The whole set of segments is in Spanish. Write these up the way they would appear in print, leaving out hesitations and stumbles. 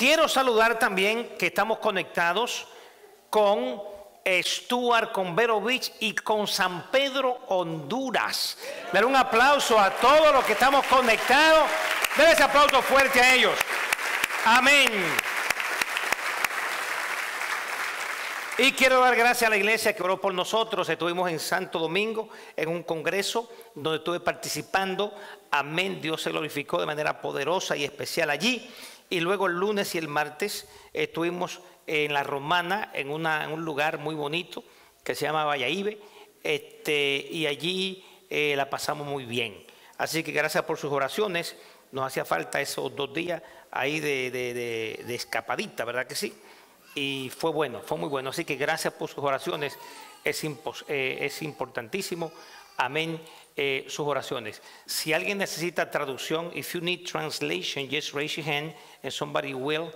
Quiero saludar también que estamos conectados con Stuart, con Vero Beach y con San Pedro, Honduras. Dar un aplauso a todos los que estamos conectados. Denle ese aplauso fuerte a ellos. Amén. Y quiero dar gracias a la iglesia que oró por nosotros. Estuvimos en Santo Domingo en un congreso donde estuve participando. Amén. Dios se glorificó de manera poderosa y especial allí. Y luego el lunes y el martes estuvimos en La Romana, en un lugar muy bonito que se llama Valladolid, y allí la pasamos muy bien. Así que gracias por sus oraciones. Nos hacía falta esos 2 días ahí de escapadita, ¿verdad que sí? Y fue bueno, fue muy bueno. Así que gracias por sus oraciones. Es importantísimo. Amén. Sus oraciones. Si alguien necesita traducción, if you need translation, just raise your hand and somebody will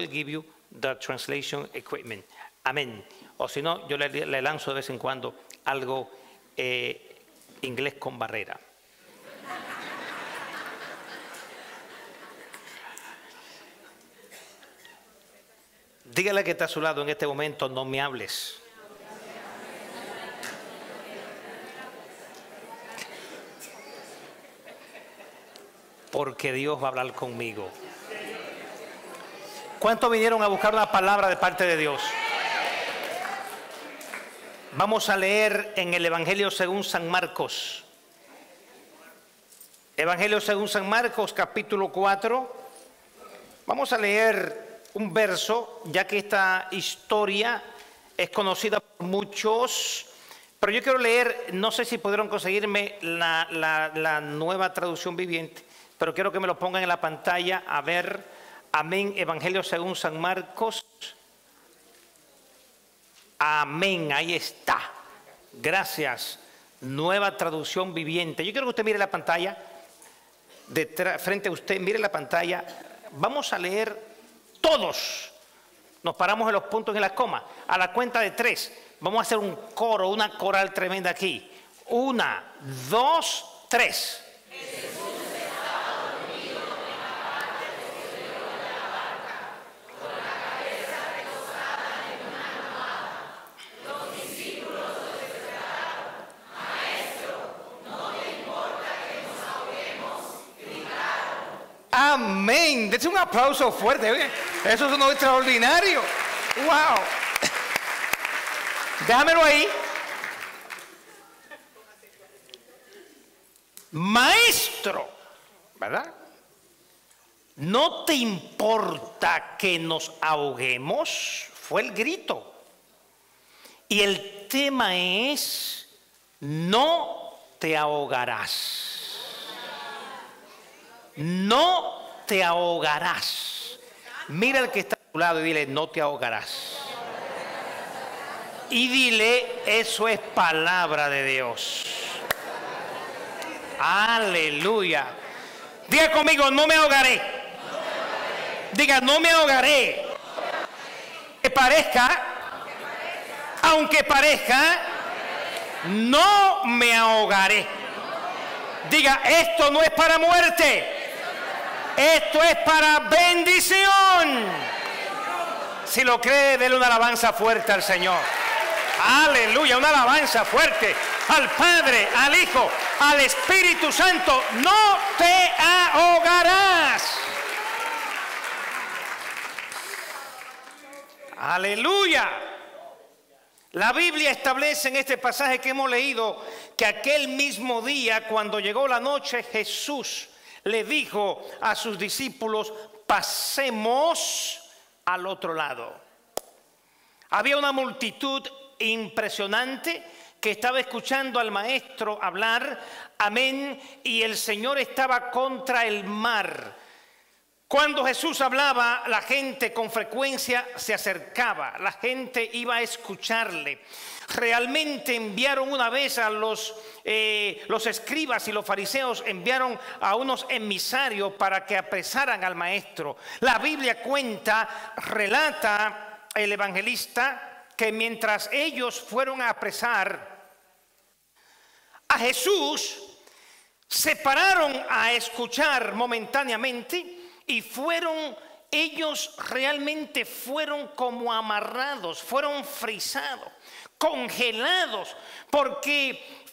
give you the translation equipment. Amén. O si no, yo le lanzo de vez en cuando algo inglés con barrera. Dígale que está a su lado en este momento, no me hables. Porque Dios va a hablar conmigo. ¿Cuántos vinieron a buscar una palabra de parte de Dios? Vamos a leer en el Evangelio según San Marcos. Evangelio según San Marcos, capítulo 4. Vamos a leer un verso, ya que esta historia es conocida por muchos. Pero yo quiero leer, no sé si pudieron conseguirme la nueva traducción viviente, pero quiero que me lo pongan en la pantalla. A ver, amén, Evangelio según San Marcos. Amén, ahí está. Gracias, nueva traducción viviente. Yo quiero que usted mire la pantalla, frente a usted, mire la pantalla. Vamos a leer todos. Nos paramos en los puntos y en las comas. A la cuenta de 3, vamos a hacer un coro, una coral tremenda aquí. 1, 2, 3. Amén. Dense un aplauso fuerte. Oye, eso es extraordinario. Wow. Déjamelo ahí. Maestro, ¿verdad? ¿No te importa que nos ahoguemos? Fue el grito. Y el tema es: no te ahogarás. No te ahogarás. Mira al que está a tu lado y dile: no te ahogarás. Y dile: eso es palabra de Dios. Aleluya. Diga conmigo: no me ahogaré. Diga: no me ahogaré. Aunque parezca, no me ahogaré. Diga: esto no es para muerte. Esto es para bendición. Si lo cree, déle una alabanza fuerte al Señor. Aleluya, una alabanza fuerte al Padre, al Hijo, al Espíritu Santo. No te ahogarás. Aleluya. La Biblia establece en este pasaje que hemos leído que aquel mismo día, cuando llegó la noche, Jesús le dijo a sus discípulos: pasemos al otro lado. Había una multitud impresionante que estaba escuchando al maestro hablar. Amén. Y el Señor estaba contra el mar. Cuando Jesús hablaba, la gente con frecuencia se acercaba, la gente iba a escucharle. Realmente enviaron una vez a los escribas y los fariseos, enviaron a unos emisarios para que apresaran al maestro. La Biblia relata el evangelista que mientras ellos fueron a apresar a Jesús, se pararon a escuchar momentáneamente y ellos realmente fueron como amarrados, fueron frisados, congelados, porque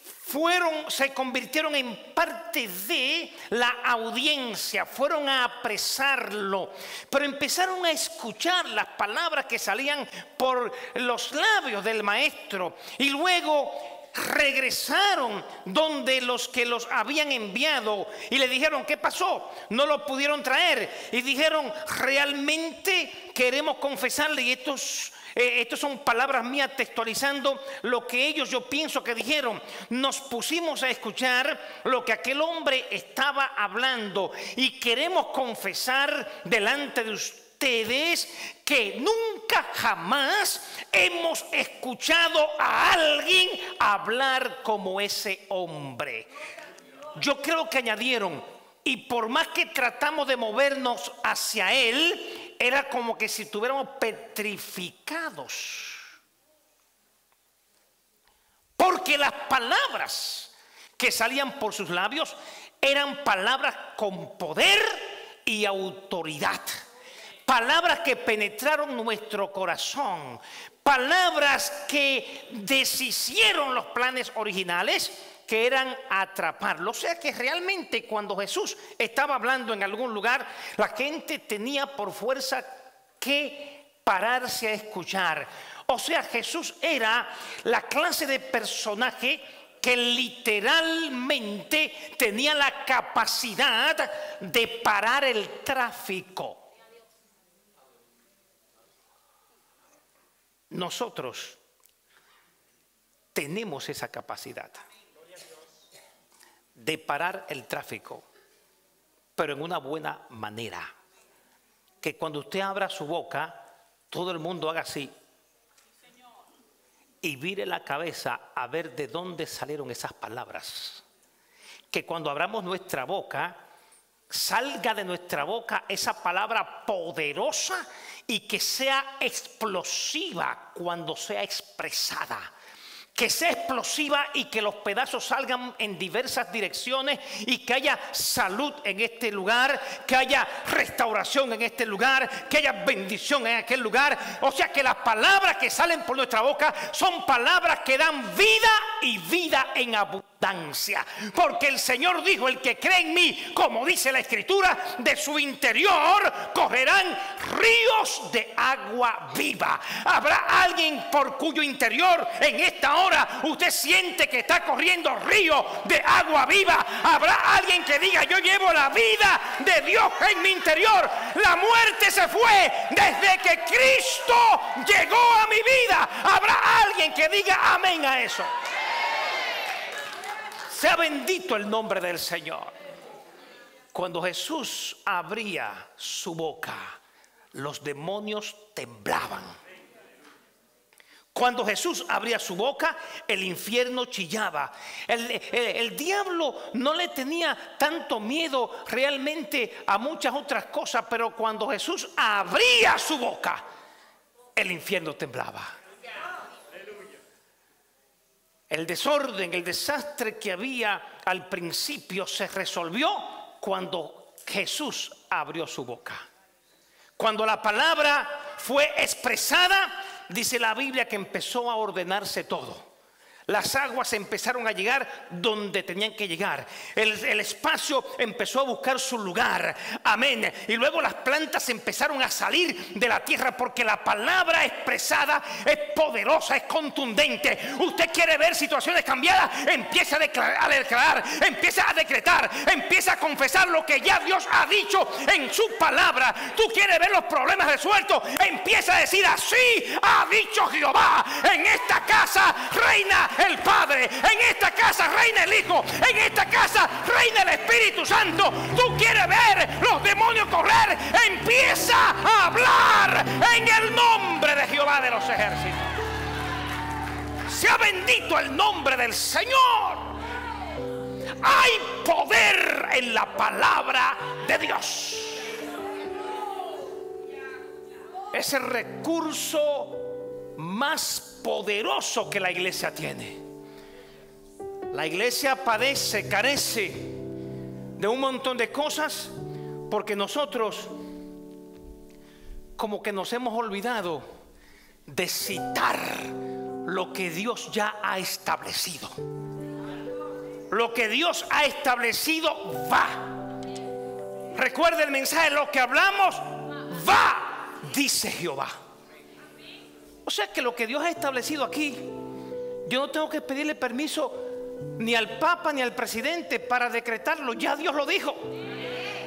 se convirtieron en parte de la audiencia, fueron a apresarlo, pero empezaron a escuchar las palabras que salían por los labios del maestro, y luego regresaron donde los que los habían enviado y le dijeron: ¿qué pasó? No lo pudieron traer. Y dijeron: realmente queremos confesarle, y estos son palabras mías textualizando lo que ellos, yo pienso que dijeron: nos pusimos a escuchar lo que aquel hombre estaba hablando y queremos confesar delante de ustedes que nunca jamás hemos escuchado a alguien hablar como ese hombre. Yo creo que añadieron: y por más que tratamos de movernos hacia él, era como que si estuviéramos petrificados, porque las palabras que salían por sus labios eran palabras con poder y autoridad, palabras que penetraron nuestro corazón, palabras que deshicieron los planes originales, que eran atraparlo. O sea que realmente cuando Jesús estaba hablando en algún lugar, la gente tenía por fuerza que pararse a escuchar. O sea, Jesús era la clase de personaje que literalmente tenía la capacidad de parar el tráfico. Nosotros tenemos esa capacidad de parar el tráfico, pero en una buena manera. Que cuando usted abra su boca, todo el mundo haga así y vire la cabeza a ver de dónde salieron esas palabras. Que cuando abramos nuestra boca, salga de nuestra boca esa palabra poderosa y que sea explosiva cuando sea expresada. Que sea explosiva y que los pedazos salgan en diversas direcciones, y que haya salud en este lugar, que haya restauración en este lugar, que haya bendición en aquel lugar. O sea que las palabras que salen por nuestra boca son palabras que dan vida, y vida en abundancia. Porque el Señor dijo: el que cree en mí, como dice la Escritura, de su interior correrán ríos de agua viva. Habrá alguien por cuyo interior en esta hora usted siente que está corriendo río de agua viva. Habrá alguien que diga: yo llevo la vida de Dios en mi interior. La muerte se fue desde que Cristo llegó a mi vida. Habrá alguien que diga amén a eso. Sea bendito el nombre del Señor. Cuando Jesús abría su boca, los demonios temblaban. Cuando Jesús abría su boca, el infierno chillaba. El diablo no le tenía tanto miedo realmente a muchas otras cosas, pero cuando Jesús abría su boca, el infierno temblaba. El desorden, el desastre que había al principio se resolvió cuando Jesús abrió su boca. Cuando la palabra fue expresada, dice la Biblia que empezó a ordenarse todo. Las aguas empezaron a llegar donde tenían que llegar. El espacio empezó a buscar su lugar. Amén. Y luego las plantas empezaron a salir de la tierra, porque la palabra expresada es poderosa, es contundente. Usted quiere ver situaciones cambiadas, empieza a declarar, empieza a decretar, empieza a confesar lo que ya Dios ha dicho en su palabra. Tú quieres ver los problemas resueltos, empieza a decir: así ha dicho Jehová, en esta casa reina el Padre, en esta casa reina el Hijo, en esta casa reina el Espíritu Santo. Tú quieres ver los demonios correr, empieza a hablar en el nombre de Jehová de los ejércitos. Sea bendito el nombre del Señor. Hay poder en la palabra de Dios. Es el recurso más poderoso que la iglesia tiene. La iglesia padece, carece de un montón de cosas Porque nosotros como que nos hemos olvidado de citar lo que Dios ya ha establecido. Lo que Dios ha establecido va. Recuerda el mensaje, lo que hablamos va, dice Jehová. O sea que lo que Dios ha establecido aquí, yo no tengo que pedirle permiso ni al Papa ni al presidente para decretarlo. Ya Dios lo dijo.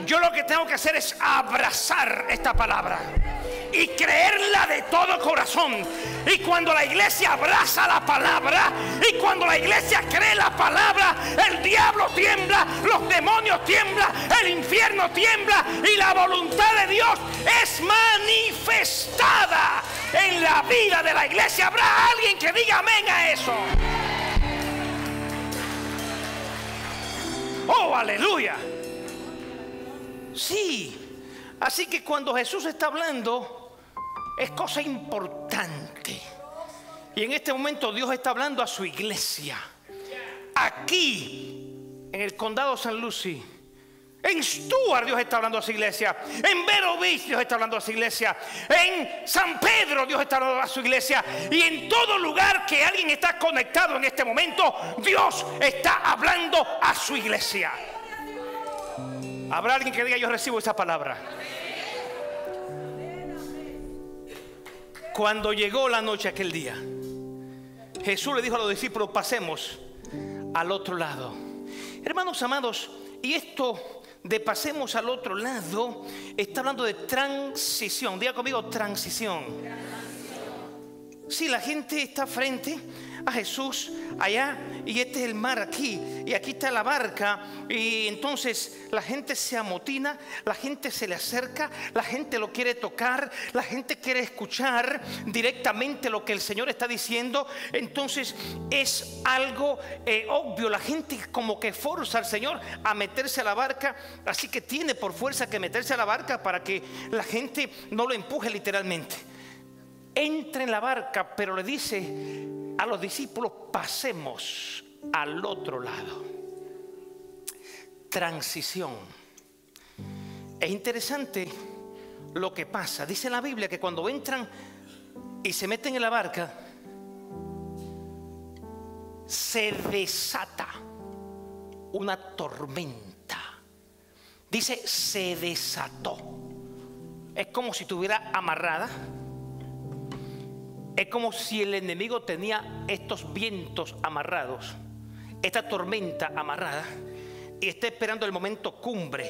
Yo lo que tengo que hacer es abrazar esta palabra y creerla de todo corazón. Y cuando la iglesia abraza la palabra, y cuando la iglesia cree la palabra, el diablo tiembla, los demonios tiemblan, el infierno tiembla, y la voluntad de Dios es manifestada en la vida de la iglesia. ¿Habrá alguien que diga amén a eso? ¡Oh, aleluya! Sí, así que cuando Jesús está hablando, es cosa importante. Y en este momento Dios está hablando a su iglesia. Aquí, en el condado San Lucie, en Stuart Dios está hablando a su iglesia. En Vero Beach Dios está hablando a su iglesia. En San Pedro Dios está hablando a su iglesia. Y en todo lugar que alguien está conectado en este momento, Dios está hablando a su iglesia. ¿Habrá alguien que diga yo recibo esa palabra? Cuando llegó la noche aquel día, Jesús le dijo a los discípulos: pasemos al otro lado. Hermanos amados, y esto de pasemos al otro lado está hablando de transición. Diga conmigo, transición. Sí, la gente está frente a Jesús allá, y este es el mar aquí, y aquí está la barca, y entonces la gente se amotina, la gente se le acerca, la gente lo quiere tocar, la gente quiere escuchar directamente lo que el Señor está diciendo. Entonces es algo obvio, la gente como que forza al Señor a meterse a la barca, así que tiene por fuerza que meterse a la barca para que la gente no lo empuje literalmente. Entra en la barca, pero le dice a los discípulos: pasemos al otro lado. Transición. Es interesante lo que pasa. Dice la Biblia que cuando entran y se meten en la barca, se desata una tormenta. Dice se desató. Es como si estuviera amarrada. Es como si el enemigo tenía estos vientos amarrados, esta tormenta amarrada, y está esperando el momento cumbre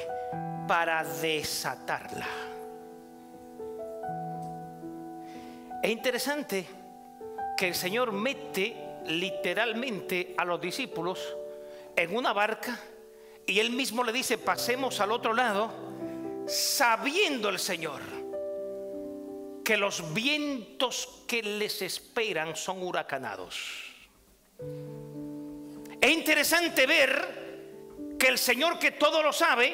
para desatarla. Es interesante que el Señor mete literalmente a los discípulos en una barca, y Él mismo le dice: pasemos al otro lado, sabiendo el Señor que los vientos que les esperan son huracanados. Es interesante ver que el Señor, que todo lo sabe,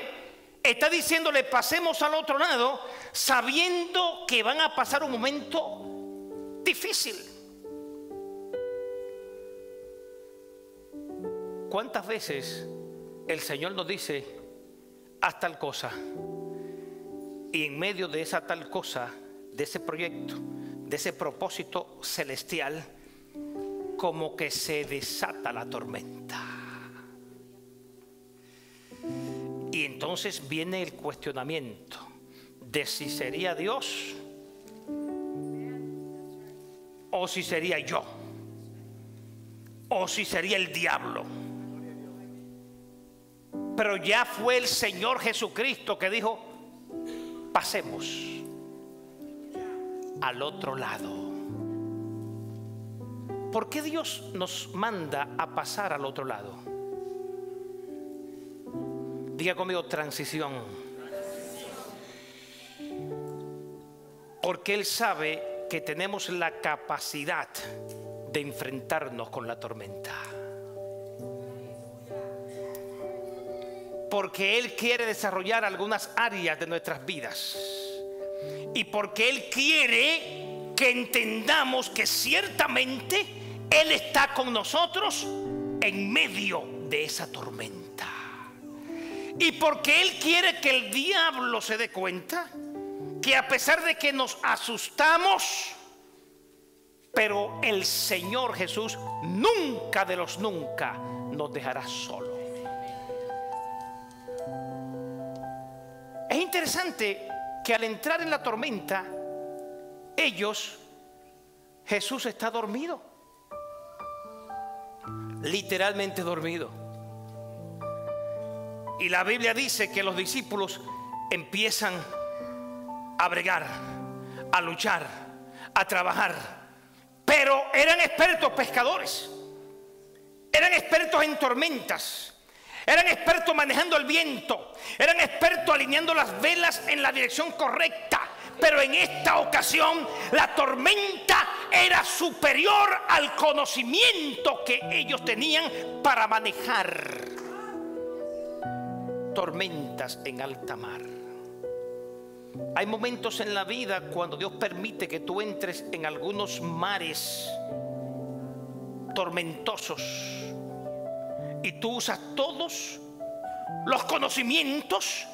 está diciéndole: pasemos al otro lado, sabiendo que van a pasar un momento difícil. ¿Cuántas veces el Señor nos dice: haz tal cosa, y en medio de esa tal cosa, de ese proyecto, de ese propósito celestial, como que se desata la tormenta? Y entonces viene el cuestionamiento de si sería Dios o si sería yo, o si sería el diablo. Pero ya fue el Señor Jesucristo que dijo: pasemos al otro lado. ¿Por qué Dios nos manda a pasar al otro lado? Diga conmigo: transición. Porque Él sabe que tenemos la capacidad de enfrentarnos con la tormenta. Porque Él quiere desarrollar algunas áreas de nuestras vidas. Y porque Él quiere que entendamos que ciertamente Él está con nosotros en medio de esa tormenta. Y porque Él quiere que el diablo se dé cuenta que a pesar de que nos asustamos, pero el Señor Jesús nunca de los nunca nos dejará solo. Es interesante que al entrar en la tormenta, Jesús está dormido, literalmente dormido. Y la Biblia dice que los discípulos empiezan a bregar, a luchar, a trabajar, pero eran expertos pescadores, eran expertos en tormentas, eran expertos manejando el viento, eran expertos alineando las velas en la dirección correcta. Pero en esta ocasión la tormenta era superior al conocimiento que ellos tenían para manejar tormentas en alta mar. Hay momentos en la vida cuando Dios permite que tú entres en algunos mares tormentosos y tú usas todos los conocimientos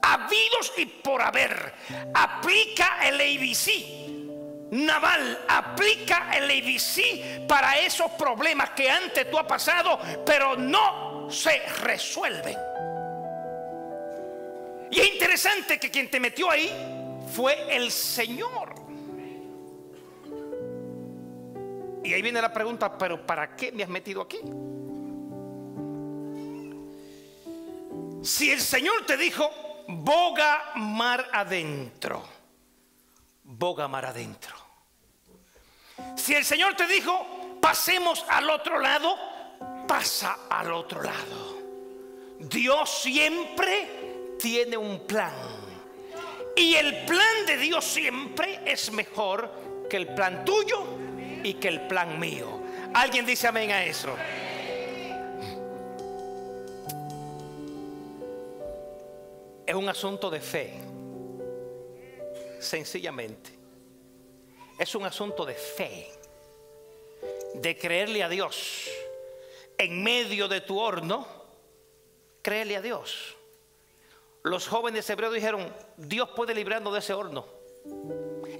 habidos y por haber. Aplica el ABC naval, aplica el ABC para esos problemas que antes tú has pasado, pero no se resuelven. Y es interesante que quien te metió ahí fue el Señor. Y ahí viene la pregunta, ¿pero para qué me has metido aquí? Si el Señor te dijo, boga mar adentro, boga mar adentro. Si el Señor te dijo, pasemos al otro lado, pasa al otro lado. Dios siempre tiene un plan. Y el plan de Dios siempre es mejor que el plan tuyo y que el plan mío. ¿Alguien dice amén a eso? Es un asunto de fe. Sencillamente. Es un asunto de fe. De creerle a Dios. En medio de tu horno, créele a Dios. Los jóvenes hebreos dijeron, Dios puede librarnos de ese horno.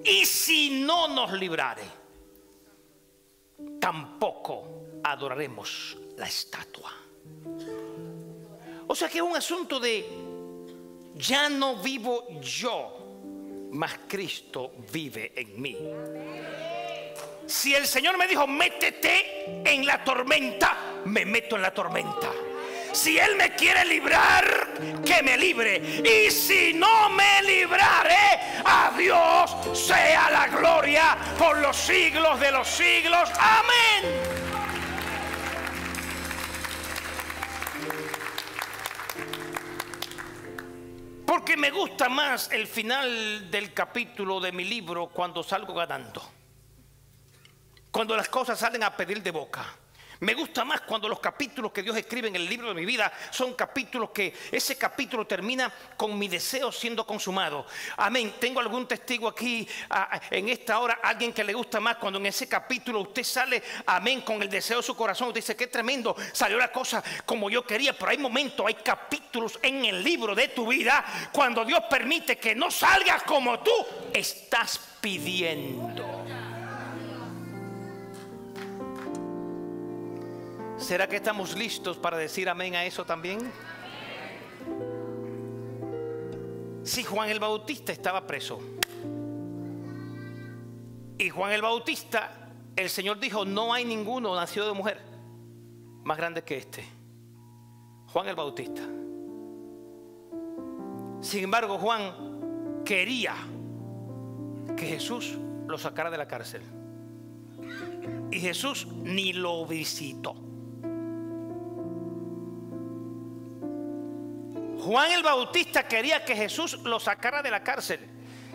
Y si no nos librare, tampoco adoraremos la estatua. O sea que es un asunto de, ya no vivo yo, mas Cristo vive en mí. Si el Señor me dijo, métete en la tormenta, me meto en la tormenta. Si Él me quiere librar, que me libre. Y si no me librare, a Dios sea la gloria por los siglos de los siglos. Amén. Porque me gusta más el final del capítulo de mi libro cuando salgo ganando. Cuando las cosas salen a pedir de boca. Me gusta más cuando los capítulos que Dios escribe en el libro de mi vida son capítulos que ese capítulo termina con mi deseo siendo consumado. Amén. Tengo algún testigo aquí en esta hora, alguien que le gusta más cuando en ese capítulo usted sale, amén, con el deseo de su corazón. Usted dice, qué tremendo, salió la cosa como yo quería. Pero hay momentos, hay capítulos en el libro de tu vida cuando Dios permite que no salgas como tú estás pidiendo. ¿Será que estamos listos para decir amén a eso también? Si Juan el Bautista estaba preso y Juan el Bautista, el Señor dijo, no hay ninguno nacido de mujer más grande que este, Juan el Bautista. Sin embargo, Juan quería que Jesús lo sacara de la cárcel y Jesús ni lo visitó. Juan el Bautista quería que Jesús lo sacara de la cárcel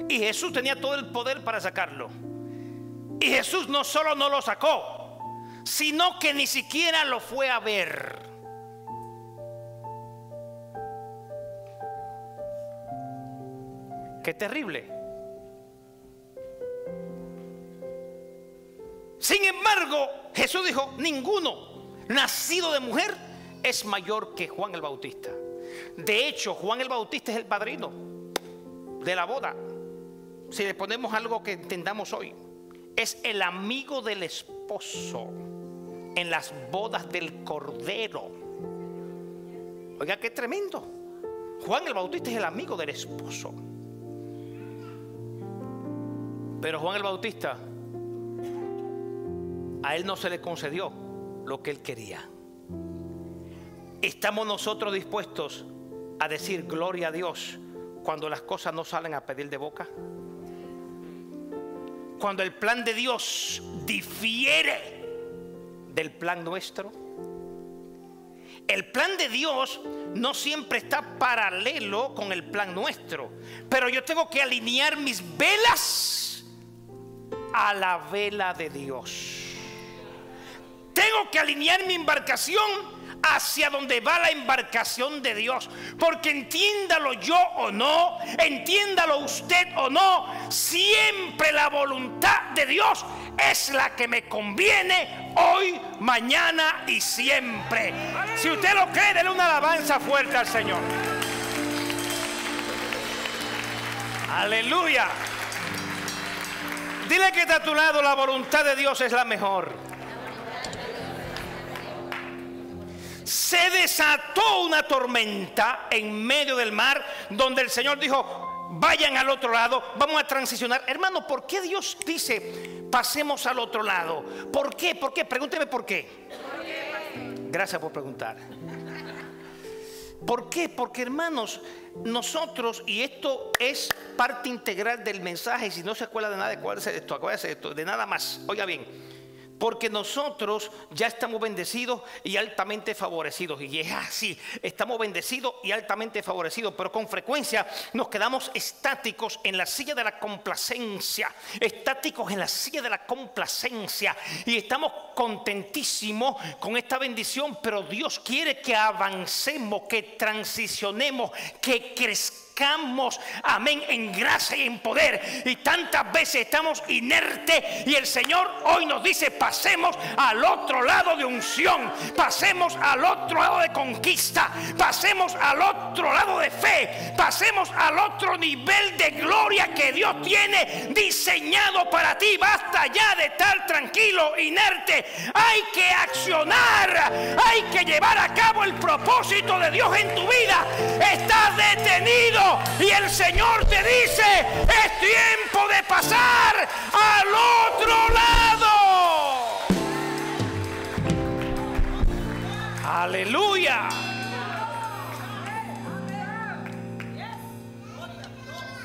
y Jesús tenía todo el poder para sacarlo. Y Jesús no solo no lo sacó, sino que ni siquiera lo fue a ver. Qué terrible. Sin embargo, Jesús dijo, ninguno nacido de mujer es mayor que Juan el Bautista. De hecho, Juan el Bautista es el padrino de la boda. Si le ponemos algo que entendamos hoy, es el amigo del esposo en las bodas del Cordero. Oiga, qué tremendo. Juan el Bautista es el amigo del esposo. Pero Juan el Bautista, a él no se le concedió lo que él quería. ¿Estamos nosotros dispuestos a decir gloria a Dios cuando las cosas no salen a pedir de boca? Cuando el plan de Dios difiere del plan nuestro. El plan de Dios no siempre está paralelo con el plan nuestro, pero yo tengo que alinear mis velas a la vela de Dios. Tengo que alinear mi embarcación hacia donde va la embarcación de Dios, porque entiéndalo yo o no, entiéndalo usted o no, siempre la voluntad de Dios es la que me conviene hoy, mañana y siempre. Si usted lo cree, denle una alabanza fuerte al Señor. Aleluya. Dile que está a tu lado, la voluntad de Dios es la mejor. Se desató una tormenta en medio del mar, donde el Señor dijo: vayan al otro lado, vamos a transicionar. Hermano, ¿por qué Dios dice pasemos al otro lado? ¿Por qué? ¿Por qué? Pregúnteme por qué. Gracias por preguntar. ¿Por qué? Porque, hermanos, nosotros, y esto es parte integral del mensaje, si no se acuerda de nada, acuérdese de esto, de nada más. Oiga bien. Porque nosotros ya estamos bendecidos y altamente favorecidos. Y es así, estamos bendecidos y altamente favorecidos. Pero con frecuencia nos quedamos estáticos en la silla de la complacencia. Estáticos en la silla de la complacencia. Y estamos contentísimos con esta bendición. Pero Dios quiere que avancemos, que transicionemos, que crezcamos. Amén, en gracia y en poder. Y tantas veces estamos inertes, y el Señor hoy nos dice: pasemos al otro lado de unción, pasemos al otro lado de conquista, pasemos al otro lado de fe, pasemos al otro nivel de gloria que Dios tiene diseñado para ti. Basta ya de estar tranquilo, inerte. Hay que accionar, hay que llevar a cabo el propósito de Dios en tu vida. Estás detenido y el Señor te dice: es tiempo de pasar al otro lado. Aleluya.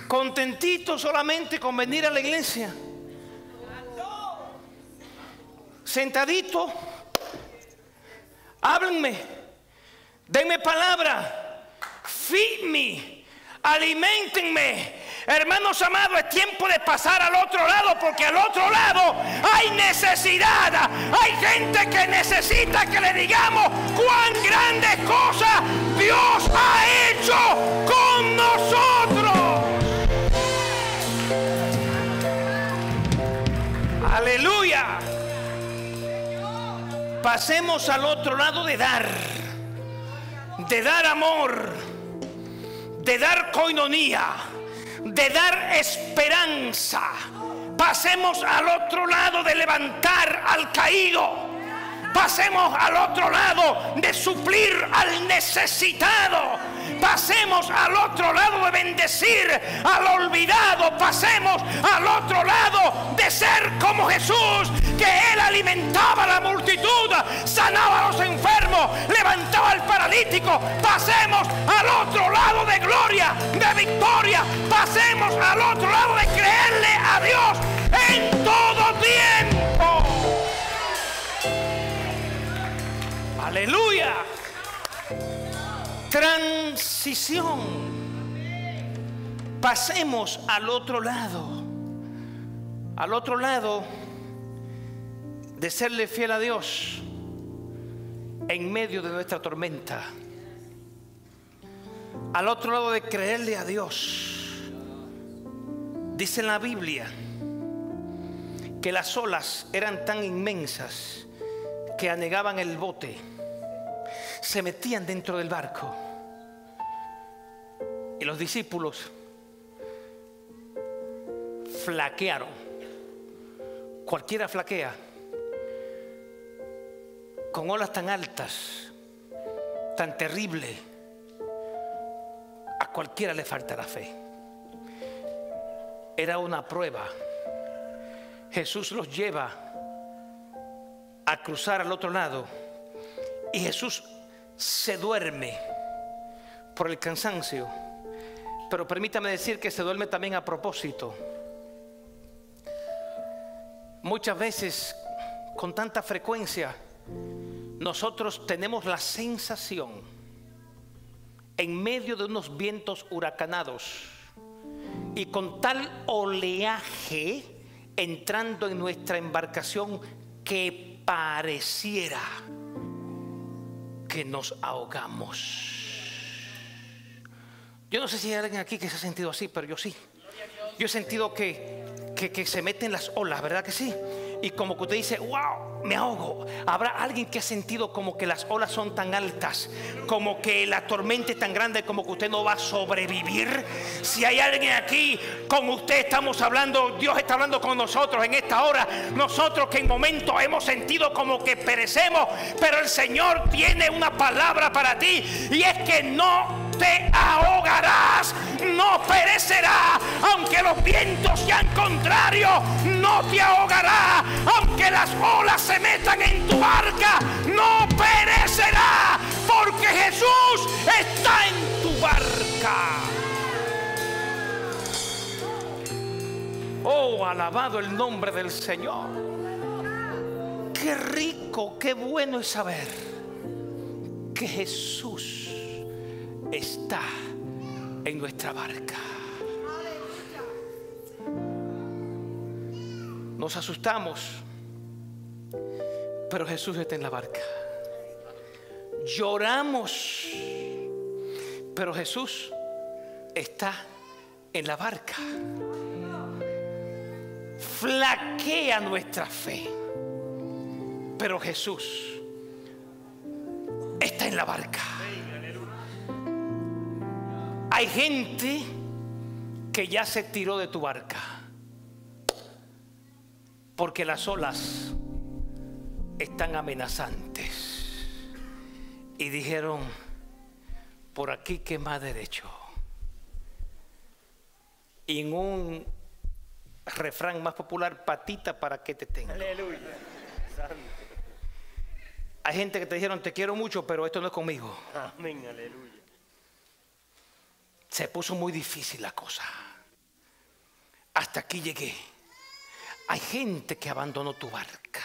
Contentito solamente con venir a la iglesia, sentadito, háblenme, denme palabra, feed me, aliméntenme. Hermanos amados, es tiempo de pasar al otro lado, porque al otro lado hay necesidad. Hay gente que necesita que le digamos cuán grandes cosas Dios ha hecho con nosotros. Aleluya. Pasemos al otro lado de dar amor, de dar coinonía, de dar esperanza. Pasemos al otro lado de levantar al caído. Pasemos al otro lado de suplir al necesitado. Pasemos al otro lado de bendecir al olvidado. Pasemos al otro lado de ser como Jesús, que Él alimentaba a la multitud, sanaba a los enfermos, levantaba al paralítico. Pasemos al otro lado de gloria, de victoria. Pasemos al otro lado de creerle a Dios en todo tiempo. Aleluya. Transición. Pasemos al otro lado. Al otro lado de serle fiel a Dios en medio de nuestra tormenta. Al otro lado de creerle a Dios. Dice en la Biblia que las olas eran tan inmensas que anegaban el bote, se metían dentro del barco Y los discípulos flaquearon. Cualquiera flaquea. Con olas tan altas, tan terribles, a cualquiera le falta la fe. Era una prueba. Jesús los lleva a cruzar al otro lado y Jesús se duerme por el cansancio. Pero permítame decir que se duerme también a propósito. Muchas veces, con tanta frecuencia, nosotros tenemos la sensación, en medio de unos vientos huracanados y con tal oleaje entrando en nuestra embarcación, que pareciera que nos ahogamos. Yo no sé si hay alguien aquí que se ha sentido así, pero yo sí. Yo he sentido que se meten las olas, ¿verdad que sí? Y como que usted dice, wow, me ahogo. Habrá alguien que ha sentido como que las olas son tan altas, como que la tormenta es tan grande, como que usted no va a sobrevivir. Si hay alguien aquí, con usted estamos hablando, Dios está hablando con nosotros en esta hora. Nosotros que en momentos hemos sentido como que perecemos, pero el Señor tiene una palabra para ti, y es que no te ahogarás, no perecerás. Aunque los vientos sean contrarios, no te ahogarás. Aunque las olas se metan en tu barca, no perecerás, porque Jesús está en tu barca. Oh, alabado el nombre del Señor. Qué rico, qué bueno es saber que Jesús está en nuestra barca. Nos asustamos, pero Jesús está en la barca. Lloramos, pero Jesús está en la barca. Flaquea nuestra fe, pero Jesús está en la barca. Hay gente que ya se tiró de tu barca porque las olas están amenazantes y dijeron, por aquí que más derecho. Y en un refrán más popular, patita para que te tenga. Aleluya. Hay gente que te dijeron, te quiero mucho, pero esto no es conmigo. Amén, aleluya. Se puso muy difícil la cosa. Hasta aquí llegué. Hay gente que abandonó tu barca.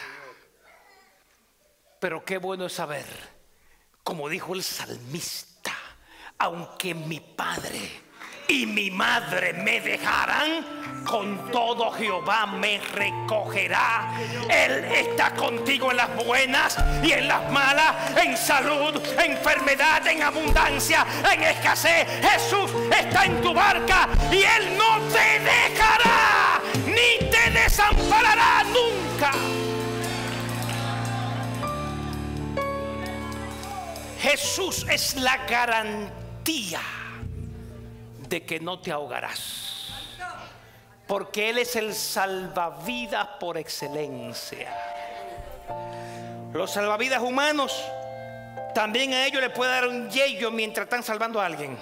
Pero qué bueno es saber, como dijo el salmista, aunque mi padre y mi madre me dejarán, con todo Jehová me recogerá. Él está contigo en las buenas y en las malas, en salud, en enfermedad, en abundancia, en escasez. Jesús está en tu barca y Él no te dejará ni te desamparará nunca. Jesús es la garantía de que no te ahogarás, porque Él es el salvavidas por excelencia. Los salvavidas humanos, también a ellos les puede dar un yello mientras están salvando a alguien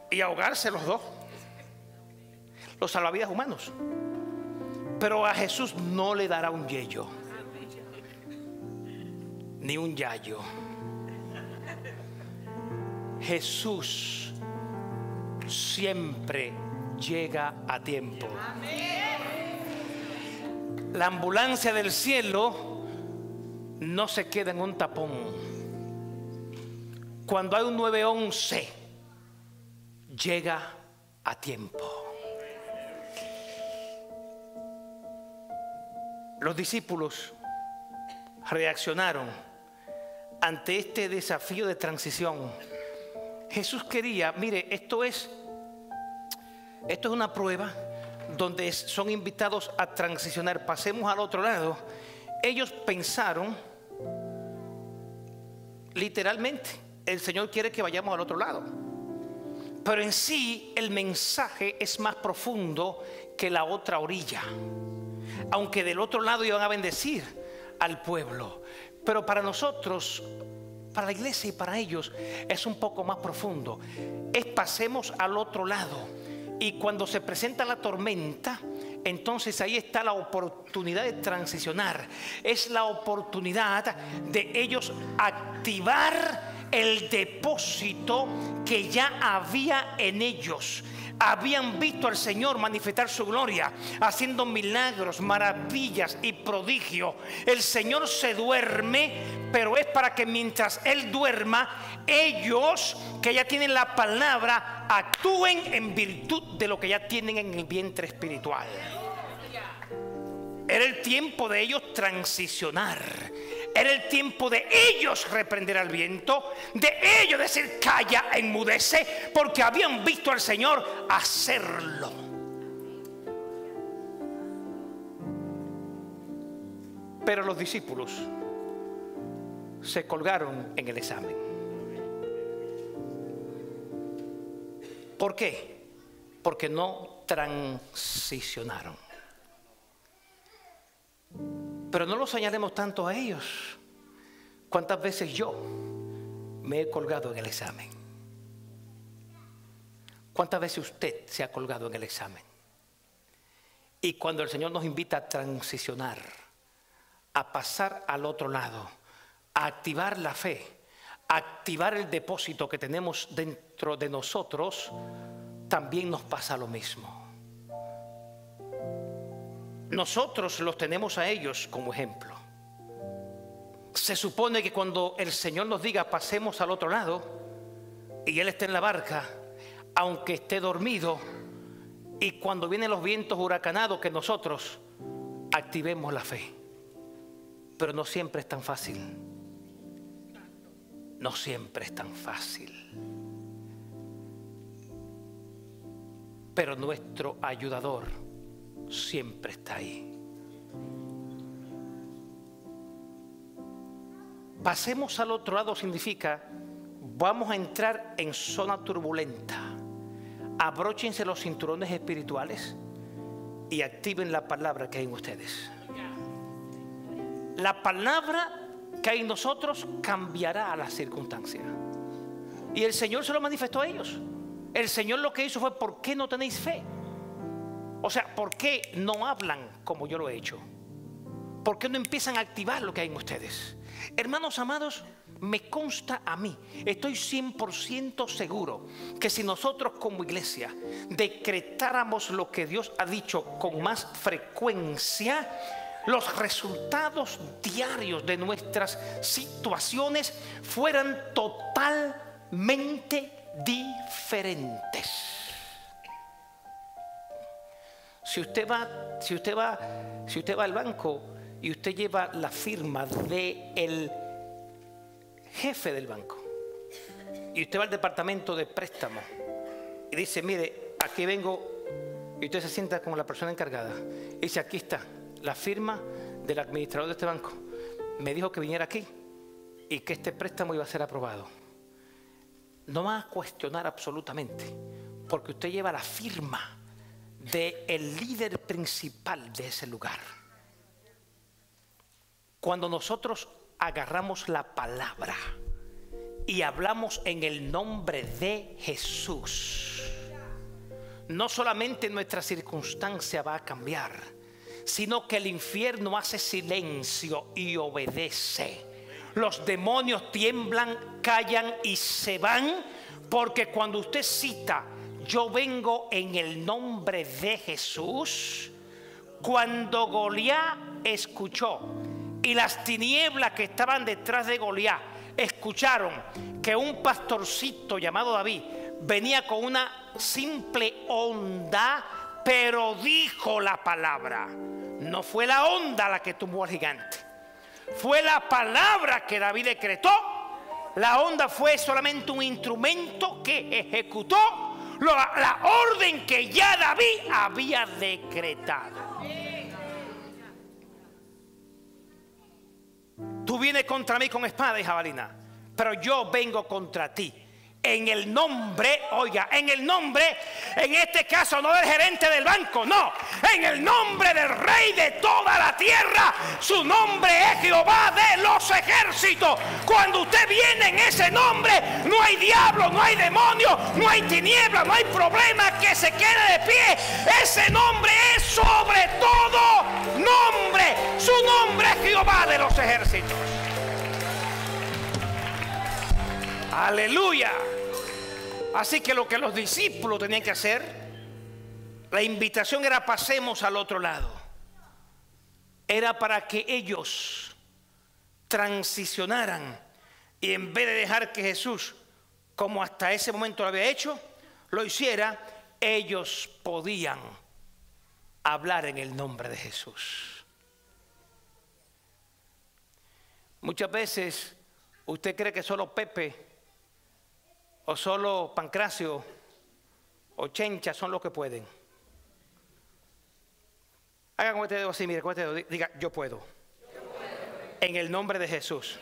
y ahogarse los dos, los salvavidas humanos. Pero a Jesús no le dará un yello ni un yayo. Jesús siempre llega a tiempo. La ambulancia del cielo no se queda en un tapón. Cuando hay un 911, llega a tiempo. Los discípulos reaccionaron ante este desafío de transición. Jesús quería, mire, esto es una prueba donde son invitados a transicionar. Pasemos al otro lado. Ellos pensaron, literalmente, el Señor quiere que vayamos al otro lado. Pero en sí el mensaje es más profundo que la otra orilla. Aunque del otro lado iban a bendecir al pueblo, pero para nosotros, para la iglesia y para ellos es un poco más profundo. Es pasemos al otro lado, y cuando se presenta la tormenta, entonces ahí está la oportunidad de transicionar. Es la oportunidad de ellos activar el depósito que ya había en ellos. Habían visto al Señor manifestar su gloria, haciendo milagros, maravillas y prodigios. El Señor se duerme, pero es para que mientras Él duerma, ellos que ya tienen la palabra actúen en virtud de lo que ya tienen en el vientre espiritual. Era el tiempo de ellos transicionar. Era el tiempo de ellos reprender al viento, de ellos decir calla, enmudece, porque habían visto al Señor hacerlo. Pero los discípulos se colgaron en el examen. ¿Por qué? Porque no transicionaron. Pero no los señalemos tanto a ellos. ¿Cuántas veces yo me he colgado en el examen? ¿Cuántas veces usted se ha colgado en el examen? Y cuando el Señor nos invita a transicionar, a pasar al otro lado, a activar la fe, a activar el depósito que tenemos dentro de nosotros, también nos pasa lo mismo. Nosotros los tenemos a ellos como ejemplo. Se supone que cuando el Señor nos diga pasemos al otro lado y Él esté en la barca, aunque esté dormido, y cuando vienen los vientos huracanados, que nosotros activemos la fe. Pero no siempre es tan fácil. No siempre es tan fácil. Pero nuestro ayudador siempre está ahí. Pasemos al otro lado significa vamos a entrar en zona turbulenta. Abróchense los cinturones espirituales y activen la palabra que hay en ustedes. La palabra que hay en nosotros cambiará a las circunstancias. Y el Señor se lo manifestó a ellos. El Señor lo que hizo fue: ¿por qué no tenéis fe? O sea, ¿por qué no hablan como yo lo he hecho? ¿Por qué no empiezan a activar lo que hay en ustedes? Hermanos amados, me consta a mí, estoy 100% seguro que si nosotros como iglesia decretáramos lo que Dios ha dicho con más frecuencia, los resultados diarios de nuestras situaciones fueran totalmente diferentes. Si usted va al banco y usted lleva la firma del jefe del banco, y usted va al departamento de préstamo y dice: mire, aquí vengo, y usted se sienta como la persona encargada y dice: aquí está la firma del administrador de este banco, me dijo que viniera aquí y que este préstamo iba a ser aprobado. No va a cuestionar absolutamente, porque usted lleva la firma del líder principal de ese lugar. Cuando nosotros agarramos la palabra y hablamos en el nombre de Jesús, no solamente nuestra circunstancia va a cambiar, sino que el infierno hace silencio y obedece. Los demonios tiemblan, callan y se van, porque cuando usted cita: yo vengo en el nombre de Jesús, cuando Goliat escuchó y las tinieblas que estaban detrás de Goliat escucharon que un pastorcito llamado David venía con una simple onda, pero dijo la palabra. No fue la onda la que tumbó al gigante, fue la palabra que David decretó. La onda fue solamente un instrumento que ejecutó la orden que ya David había decretado. Tú vienes contra mí con espada y jabalina, pero yo vengo contra ti En el nombre, oiga, en el nombre, en este caso no del gerente del banco, no, en el nombre del Rey de toda la tierra. Su nombre es Jehová de los ejércitos. Cuando usted viene en ese nombre, no hay diablo, no hay demonio, no hay tiniebla, no hay problema que se quede de pie. Ese nombre es sobre todo nombre. Su nombre es Jehová de los ejércitos. Aleluya. Así que lo que los discípulos tenían que hacer, la invitación era: pasemos al otro lado. Era para que ellos transicionaran y en vez de dejar que Jesús, como hasta ese momento lo había hecho, lo hiciera, ellos podían hablar en el nombre de Jesús. Muchas veces usted cree que solo Pepe o solo Pancracio o Chencha son los que pueden. Haga con este dedo así, mire, con este dedo, diga: yo puedo. En el nombre de Jesús.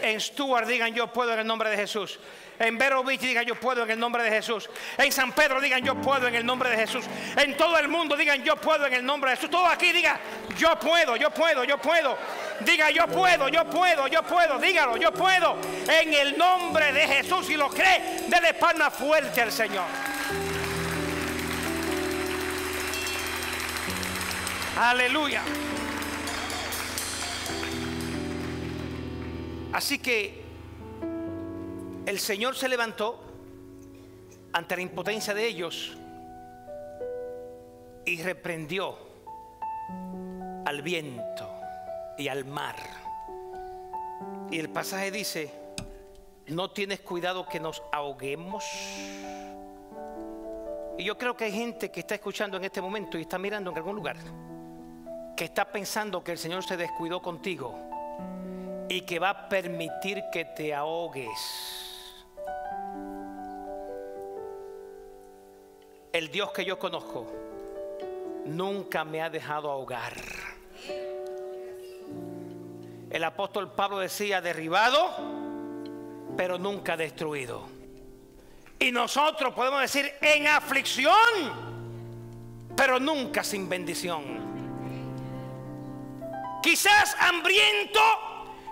En Stuart digan: yo puedo en el nombre de Jesús. En Vero Beach digan: yo puedo en el nombre de Jesús. En San Pedro digan: yo puedo en el nombre de Jesús. En todo el mundo digan: yo puedo en el nombre de Jesús. Todo aquí diga: yo puedo, yo puedo, yo puedo. Diga: yo puedo, yo puedo, yo puedo. Dígalo: yo puedo en el nombre de Jesús. Si lo cree, dele palma fuerte al Señor. Aleluya. Así que el Señor se levantó ante la impotencia de ellos y reprendió al viento y al mar. Y el pasaje dice: ¿no tienes cuidado que nos ahoguemos? Y yo creo que hay gente que está escuchando en este momento y está mirando en algún lugar, que está pensando que el Señor se descuidó contigo y que va a permitir que te ahogues. El Dios que yo conozco nunca me ha dejado ahogar. El apóstol Pablo decía: derribado, pero nunca destruido. Y nosotros podemos decir: en aflicción, pero nunca sin bendición. Quizás hambriento,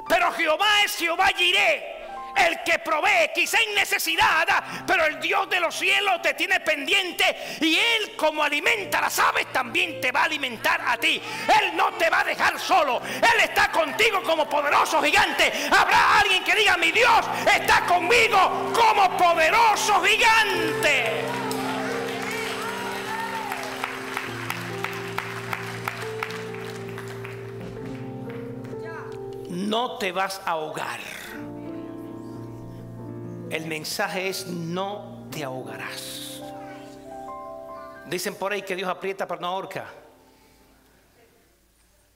pero Jehová es Jehová Jireh, el que provee. Quizá en necesidad, pero el Dios de los cielos te tiene pendiente, y Él, como alimenta a las aves, también te va a alimentar a ti. Él no te va a dejar solo. Él está contigo como poderoso gigante. Habrá alguien que diga: mi Dios está conmigo como poderoso gigante. No te vas a ahogar. El mensaje es: no te ahogarás. Dicen por ahí que Dios aprieta pero no ahorca.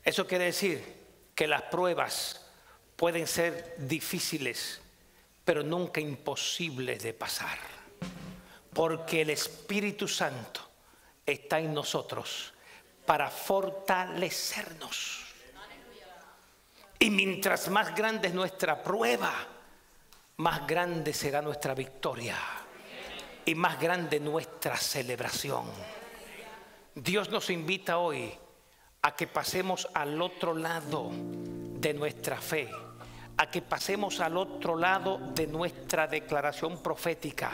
Eso quiere decir que las pruebas pueden ser difíciles, pero nunca imposibles de pasar, porque el Espíritu Santo está en nosotros para fortalecernos. Y mientras más grande es nuestra prueba, más grande será nuestra victoria y más grande nuestra celebración. Dios nos invita hoy a que pasemos al otro lado de nuestra fe, a que pasemos al otro lado de nuestra declaración profética,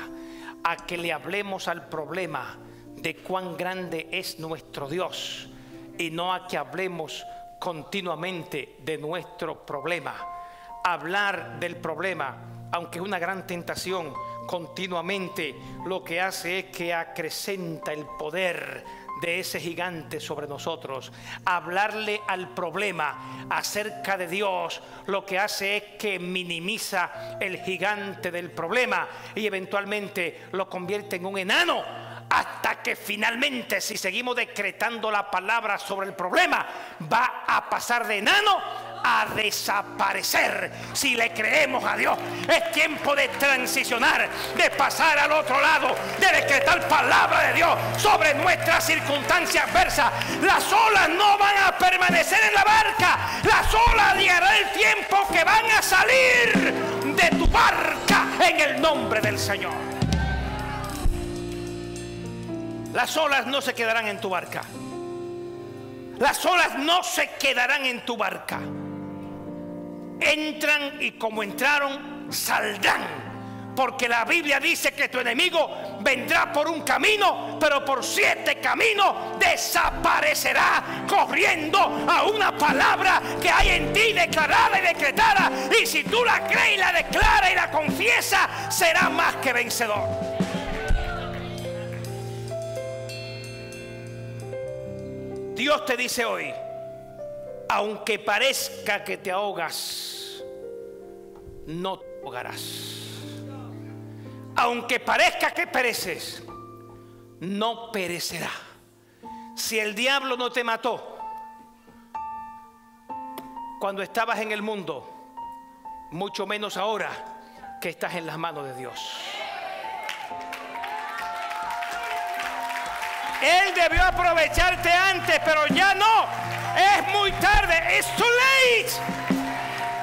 a que le hablemos al problema de cuán grande es nuestro Dios, y no a que hablemos continuamente de nuestro problema. Hablar del problema, aunque es una gran tentación, continuamente lo que hace es que acrecenta el poder de ese gigante sobre nosotros. Hablarle al problema acerca de Dios lo que hace es que minimiza el gigante del problema y eventualmente lo convierte en un enano, hasta que finalmente, si seguimos decretando la palabra sobre el problema, va a pasar de enano a desaparecer si le creemos a Dios. Es tiempo de transicionar, de pasar al otro lado, de decretar palabra de Dios sobre nuestras circunstancias adversas. Las olas no van a permanecer en la barca. Las olas llegará el tiempo que van a salir de tu barca en el nombre del Señor. Las olas no se quedarán en tu barca. Las olas no se quedarán en tu barca. Entran y como entraron, saldrán. Porque la Biblia dice que tu enemigo vendrá por un camino, pero por 7 caminos desaparecerá corriendo a una palabra que hay en ti declarada y decretada. Y si tú la crees y la declaras y la confiesas, será más que vencedor. Dios te dice hoy, aunque parezca que te ahogas, no te ahogarás. Aunque parezca que pereces, no perecerá. Si el diablo no te mató cuando estabas en el mundo, mucho menos ahora que estás en las manos de Dios. Él debió aprovecharte antes, pero ya no. Es muy tarde. It's too late.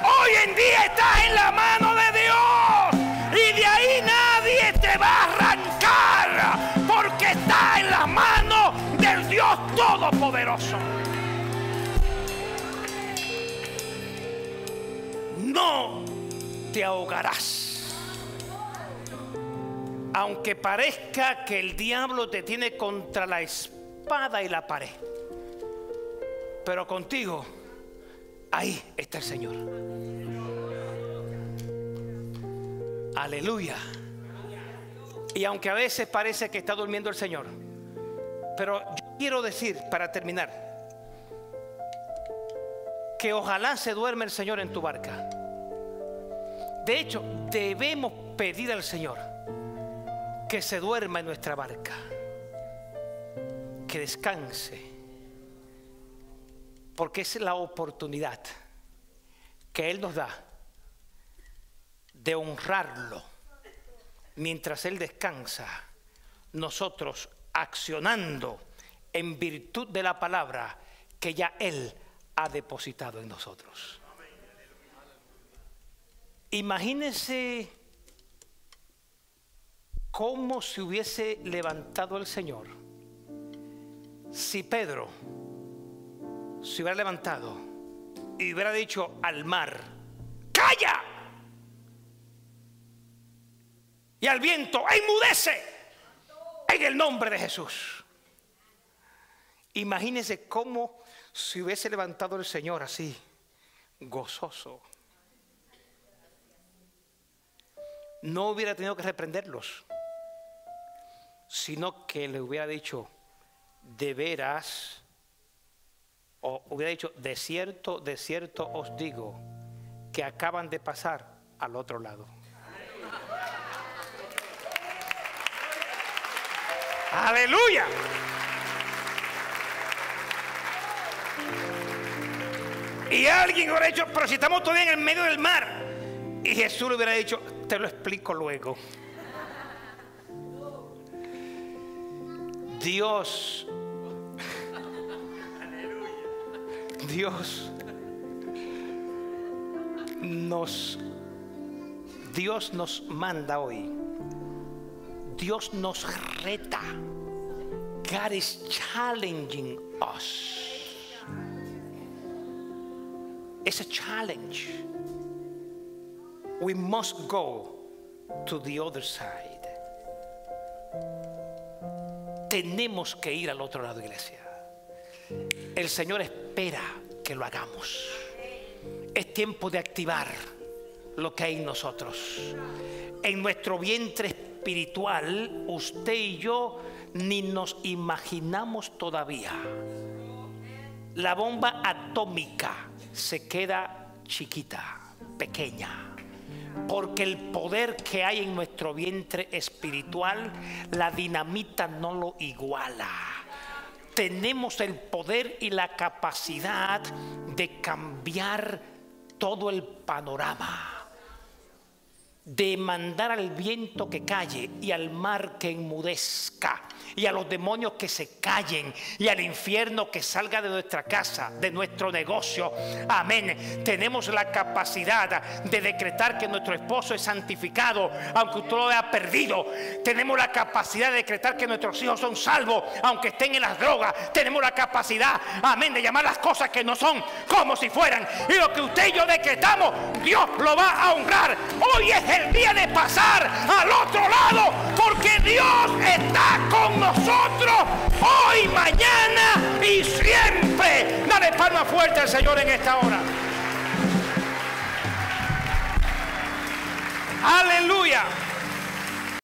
Hoy en día estás en la mano de Dios. Y de ahí nadie te va a arrancar. Porque estás en las manos del Dios Todopoderoso. No te ahogarás. Aunque parezca que el diablo te tiene contra la espada y la pared, pero contigo, ahí está el Señor. Aleluya. Y aunque a veces parece que está durmiendo el Señor, pero yo quiero decir, para terminar, que ojalá se duerme el Señor en tu barca. De hecho, debemos pedir al Señor que se duerma en nuestra barca, que descanse, porque es la oportunidad que Él nos da de honrarlo. Mientras Él descansa, nosotros accionando en virtud de la palabra que ya Él ha depositado en nosotros. Imagínense cómo se hubiese levantado el Señor si Pedro se hubiera levantado y hubiera dicho al mar: ¡calla! Y al viento: ¡enmudece! En el nombre de Jesús. Imagínense cómo se hubiese levantado el Señor así, gozoso. No hubiera tenido que reprenderlos, sino que le hubiera dicho: de veras, o hubiera dicho: de cierto os digo que acaban de pasar al otro lado. Aleluya. Y alguien hubiera dicho: pero si estamos todavía en el medio del mar. Y Jesús le hubiera dicho: te lo explico luego. Dios nos manda hoy. Dios nos reta. God is challenging us. It's a challenge. We must go to the other side. Tenemos que ir al otro lado, iglesia. El Señor espera que lo hagamos. Es tiempo de activar lo que hay en nosotros. En nuestro vientre espiritual, usted y yo ni nos imaginamos todavía. La bomba atómica se queda chiquita, pequeña, porque el poder que hay en nuestro vientre espiritual, la dinamita no lo iguala. tenemos el poder y la capacidad de cambiar todo el panorama, de mandar al viento que calle y al mar que enmudezca y a los demonios que se callen y al infierno que salga de nuestra casa, de nuestro negocio. Amén. Tenemos la capacidad de decretar que nuestro esposo es santificado aunque usted lo haya perdido. Tenemos la capacidad de decretar que nuestros hijos son salvos aunque estén en las drogas. Tenemos la capacidad, amén, de llamar las cosas que no son como si fueran. Y lo que usted y yo decretamos, Dios lo va a honrar. Hoy es el día de pasar al otro lado, porque Dios está con nosotros hoy, mañana y siempre. Dale palma fuerte al Señor en esta hora. Aleluya.